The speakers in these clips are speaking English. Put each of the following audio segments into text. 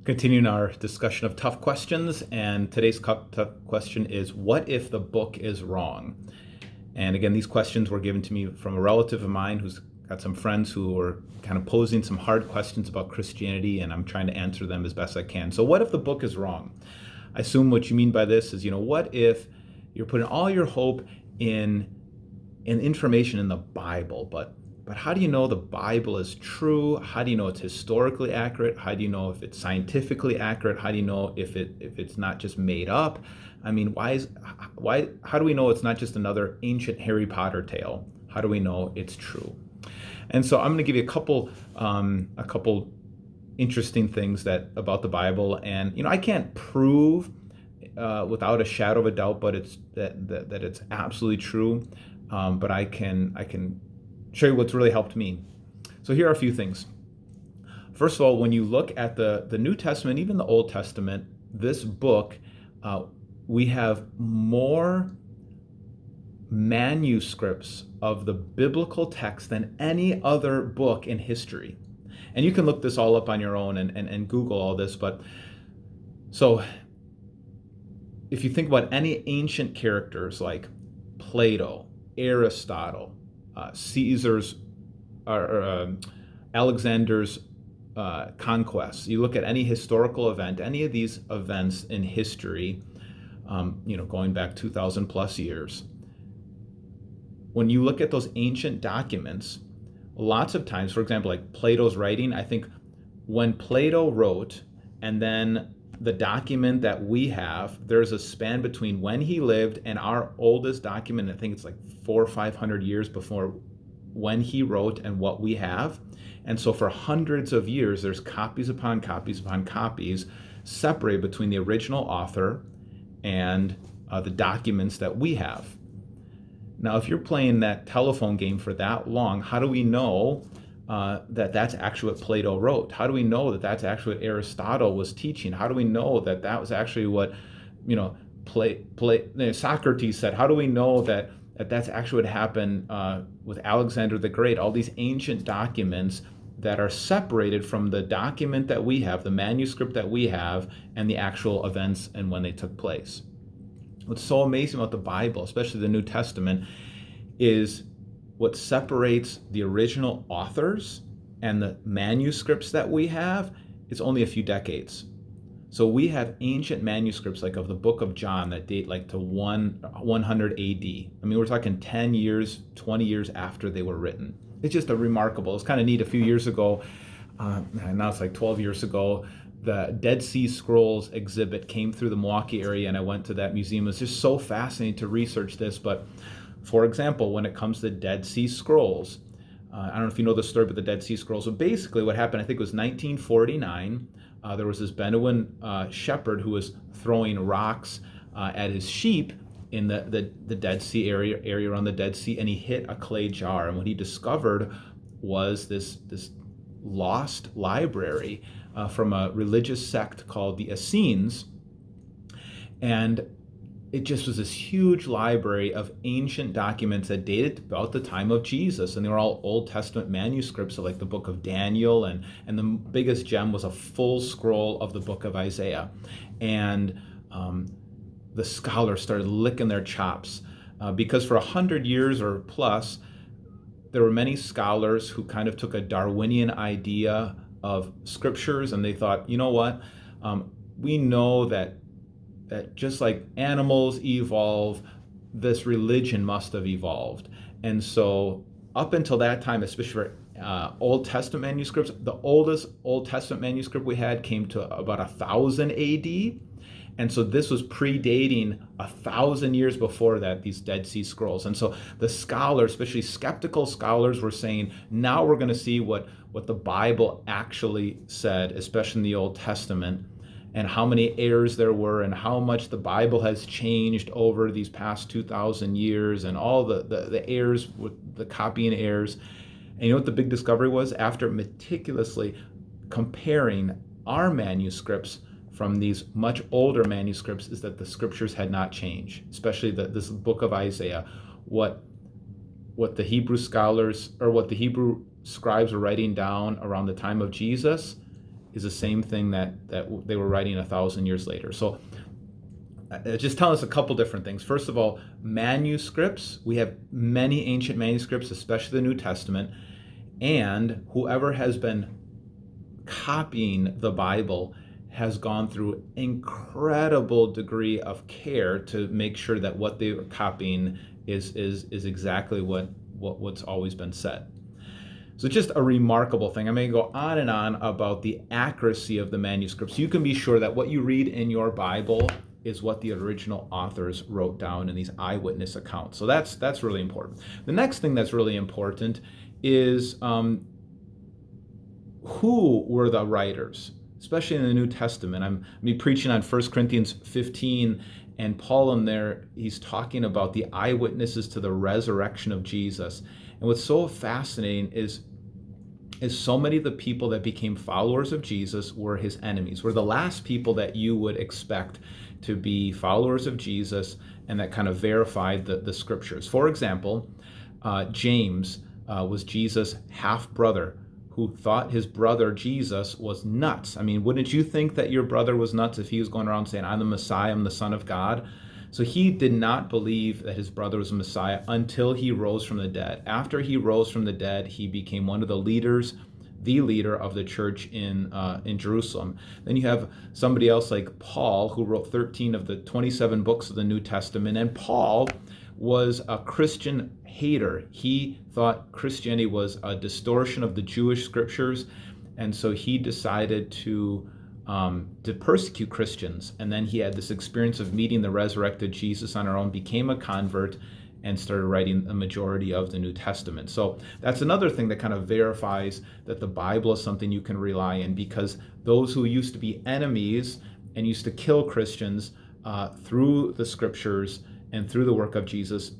Continuing our discussion of tough questions, and today's tough question is, what if the book is wrong? And again, these questions were given to me from a relative of mine who's got some friends who were kind of posing some hard questions about Christianity, and I'm trying to answer them as best I can. So what if the book is wrong? I assume what you mean by this is, what if you're putting all your hope in information in the Bible, but how do you know the Bible is true? How do you know it's historically accurate? How do you know if it's scientifically accurate? How do you know if it's not just made up? I mean, how do we know it's not just another ancient Harry Potter tale? How do we know it's true? And so I'm going to give you a couple interesting things about the Bible, and I can't prove without a shadow of a doubt, but it's that it's absolutely true. But I can show you what's really helped me. So here are a few things. First of all, when you look at the New Testament, even the Old Testament, this book, we have more manuscripts of the biblical text than any other book in history. And you can look this all up on your own and Google all this. But so if you think about any ancient characters like Plato, Aristotle, Caesar's or Alexander's conquests. You look at any historical event, any of these events in history, going back 2,000 plus years. When you look at those ancient documents, lots of times, for example, like Plato's writing, I think when Plato wrote and then the document that we have, there's a span between when he lived and our oldest document. I think it's like 400 or 500 years before when he wrote and what we have. And so for hundreds of years, there's copies upon copies upon copies separated between the original author and the documents that we have. Now, if you're playing that telephone game for that long, how do we know that that's actually what Plato wrote? How do we know that that's actually what Aristotle was teaching? How do we know that that was actually what, Socrates said? How do we know that that's actually what happened with Alexander the Great? All these ancient documents that are separated from the document that we have, the manuscript that we have, and the actual events and when they took place. What's so amazing about the Bible, especially the New Testament, is what separates the original authors and the manuscripts that we have is only a few decades. So we have ancient manuscripts like of the book of John that date like to 100 AD. I mean, we're talking 10 years, 20 years after they were written. It's just remarkable. It's kind of neat. A few years ago, now it's like 12 years ago, the Dead Sea Scrolls exhibit came through the Milwaukee area, and I went to that museum. It was just so fascinating to research this. But for example, when it comes to Dead Sea Scrolls, I don't know if you know the story about the Dead Sea Scrolls, but basically what happened, I think it was 1949, there was this Bedouin shepherd who was throwing rocks at his sheep in the Dead Sea area around the Dead Sea, and he hit a clay jar. And what he discovered was this lost library from a religious sect called the Essenes. And it just was this huge library of ancient documents that dated about the time of Jesus. And they were all Old Testament manuscripts of like the book of Daniel. And the biggest gem was a full scroll of the book of Isaiah. And the scholars started licking their chops because for 100 years or plus, there were many scholars who kind of took a Darwinian idea of scriptures, and they thought, you know what, we know that just like animals evolve, this religion must have evolved. And so up until that time, especially for Old Testament manuscripts, the oldest Old Testament manuscript we had came to about 1000 AD. And so this was predating 1,000 years before that, these Dead Sea Scrolls. And so the scholars, especially skeptical scholars, were saying, now we're going to see what the Bible actually said, especially in the Old Testament, and how many errors there were, and how much the Bible has changed over these past 2,000 years, and all the errors, with the copying errors. And you know what the big discovery was? After meticulously comparing our manuscripts from these much older manuscripts, is that the scriptures had not changed, especially this book of Isaiah. What the Hebrew scholars, or what the Hebrew scribes were writing down around the time of Jesus, is the same thing that they were writing 1,000 years later. So just tell us a couple different things. First of all, manuscripts. We have many ancient manuscripts, especially the New Testament, and whoever has been copying the Bible has gone through incredible degree of care to make sure that what they are copying is exactly what's always been said. So just a remarkable thing. I'm going to go on and on about the accuracy of the manuscripts. You can be sure that what you read in your Bible is what the original authors wrote down in these eyewitness accounts. So that's really important. The next thing that's really important is who were the writers, especially in the New Testament. I'm preaching on 1 Corinthians 15, and Paul in there, he's talking about the eyewitnesses to the resurrection of Jesus. And what's so fascinating is so many of the people that became followers of Jesus were his enemies, were the last people that you would expect to be followers of Jesus and that kind of verified the scriptures. For example, James was Jesus' half-brother who thought his brother Jesus was nuts. I mean, wouldn't you think that your brother was nuts if he was going around saying, I'm the Messiah, I'm the Son of God? So he did not believe that his brother was a Messiah until he rose from the dead. After he rose from the dead, he became one of the leaders, the leader of the church in Jerusalem. Then you have somebody else like Paul, who wrote 13 of the 27 books of the New Testament. And Paul was a Christian hater. He thought Christianity was a distortion of the Jewish scriptures, and so he decided to persecute Christians. And then he had this experience of meeting the resurrected Jesus on our own, became a convert, and started writing a majority of the New Testament. So that's another thing that kind of verifies that the Bible is something you can rely on, because those who used to be enemies and used to kill Christians through the scriptures and through the work of Jesus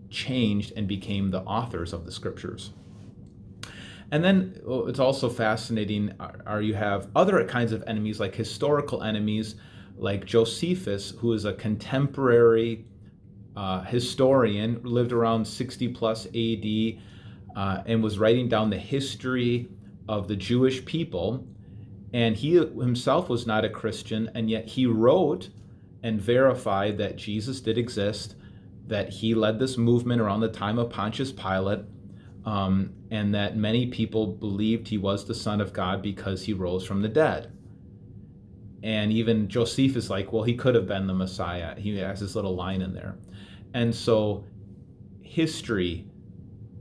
changed and became the authors of the scriptures. And then it's also fascinating, you have other kinds of enemies, like historical enemies, like Josephus, who is a contemporary historian, lived around 60 plus AD, and was writing down the history of the Jewish people. And he himself was not a Christian, and yet he wrote and verified that Jesus did exist, that he led this movement around the time of Pontius Pilate, and that many people believed he was the Son of God because he rose from the dead. And even Josephus is like, well, he could have been the Messiah. He has this little line in there. And so history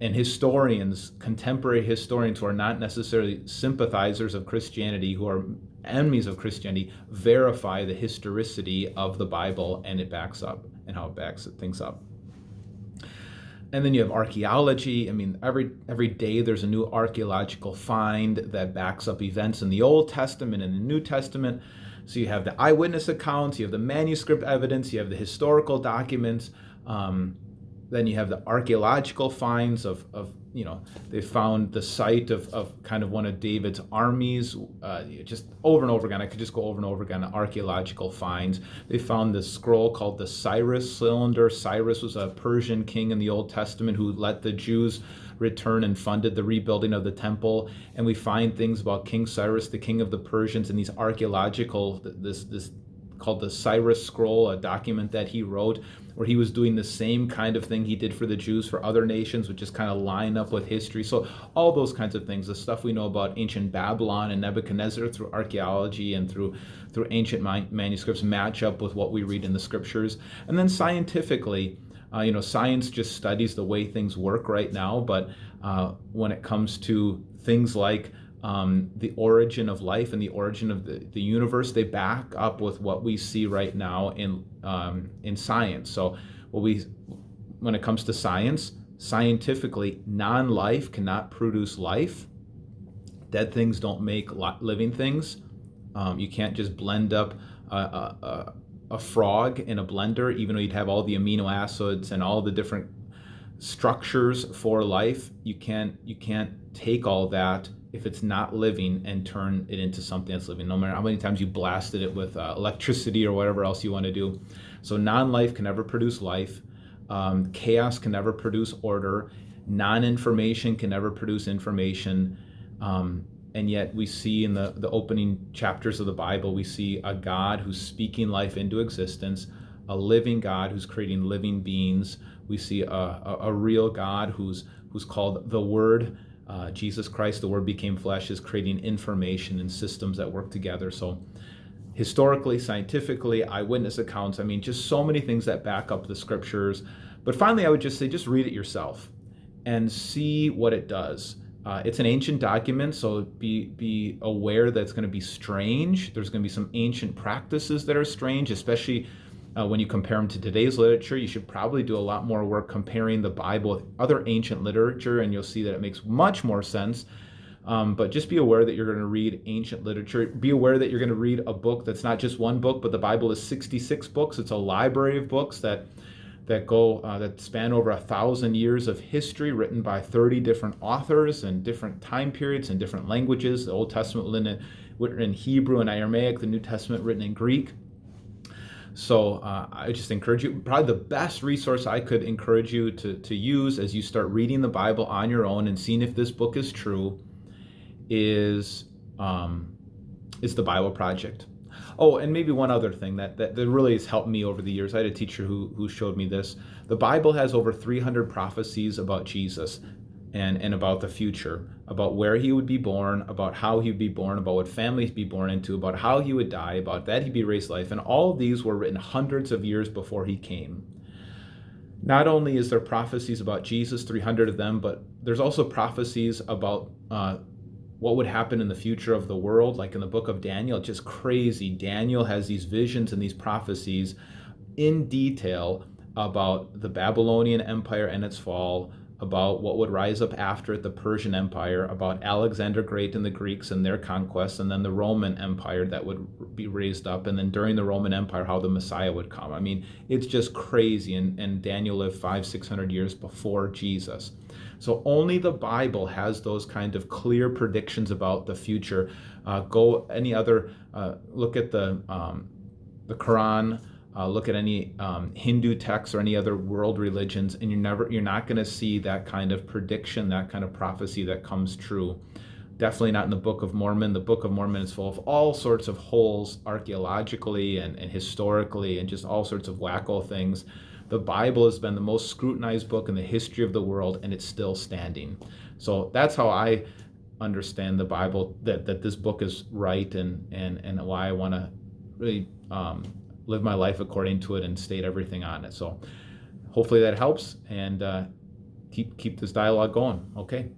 and historians, contemporary historians who are not necessarily sympathizers of Christianity, who are enemies of Christianity, verify the historicity of the Bible and it backs up, and how it backs things up. And then you have archaeology. I mean, every day there's a new archaeological find that backs up events in the Old Testament and the New Testament. So you have the eyewitness accounts, you have the manuscript evidence, you have the historical documents. Then you have the archaeological finds of they found the site of kind of one of David's armies, just over and over again. I could just go over and over again, archaeological finds. They found this scroll called the Cyrus cylinder. Cyrus was a Persian king in the Old Testament who let the Jews return and funded the rebuilding of the temple. And we find things about King Cyrus, the king of the Persians, in these archaeological, this called the Cyrus scroll, a document that he wrote, where he was doing the same kind of thing he did for the Jews for other nations, which just kind of line up with history. So all those kinds of things, the stuff we know about ancient Babylon and Nebuchadnezzar through archaeology and through ancient manuscripts, match up with what we read in the scriptures. And then scientifically, science just studies the way things work right now, but when it comes to things like the origin of life and the origin of the universe, they back up with what we see right now in science. So when it comes to science, scientifically, non-life cannot produce life. Dead things don't make living things. You can't just blend up a frog in a blender, even though you'd have all the amino acids and all the different structures for life. You can't take all that if it's not living and turn it into something that's living, no matter how many times you blasted it with electricity or whatever else you want to do. So non-life can never produce life. Chaos can never produce order. Non-information can never produce information. And yet we see in the opening chapters of the Bible, we see a God who's speaking life into existence, a living God who's creating living beings. We see a real God who's called the Word. Jesus Christ, the Word became flesh, is creating information and systems that work together. So historically, scientifically, eyewitness accounts, I mean, just so many things that back up the scriptures. But finally, I would just say, just read it yourself and see what it does. It's an ancient document, so be aware that it's going to be strange. There's going to be some ancient practices that are strange, especially when you compare them to today's literature. You should probably do a lot more work comparing the Bible with other ancient literature, and you'll see that it makes much more sense. But just be aware that you're going to read ancient literature. Be aware that you're going to read a book that's not just one book, but the Bible is 66 books. It's a library of books that span over 1,000 years of history, written by 30 different authors in different time periods and different languages. The Old Testament written in Hebrew and Aramaic, the New Testament written in Greek. So I just encourage you, probably the best resource I could encourage you to use as you start reading the Bible on your own and seeing if this book is true is the Bible Project. Oh, and maybe one other thing that really has helped me over the years. I had a teacher who showed me this. The Bible has over 300 prophecies about Jesus and about the future, about where he would be born, about how he would be born, about what family he'd be born into, about how he would die, about that he'd be raised to life. And all of these were written hundreds of years before he came. Not only is there prophecies about Jesus, 300 of them, but there's also prophecies about what would happen in the future of the world, like in the book of Daniel. It's just crazy. Daniel has these visions and these prophecies in detail about the Babylonian Empire and its fall, about what would rise up after it, the Persian Empire, about Alexander Great and the Greeks and their conquests, and then the Roman Empire that would be raised up, and then during the Roman Empire, how the Messiah would come. I mean, it's just crazy, and Daniel lived 500-600 years before Jesus. So only the Bible has those kind of clear predictions about the future. Look at the Quran, look at any Hindu texts or any other world religions, and you're not going to see that kind of prediction, that kind of prophecy that comes true. Definitely not in the Book of Mormon. The Book of Mormon is full of all sorts of holes archaeologically and historically, and just all sorts of wacko things. The Bible has been the most scrutinized book in the history of the world, and it's still standing. So that's how I understand the Bible, that this book is right, and why I want to really live my life according to it and state everything on it. So hopefully that helps, and keep this dialogue going. Okay.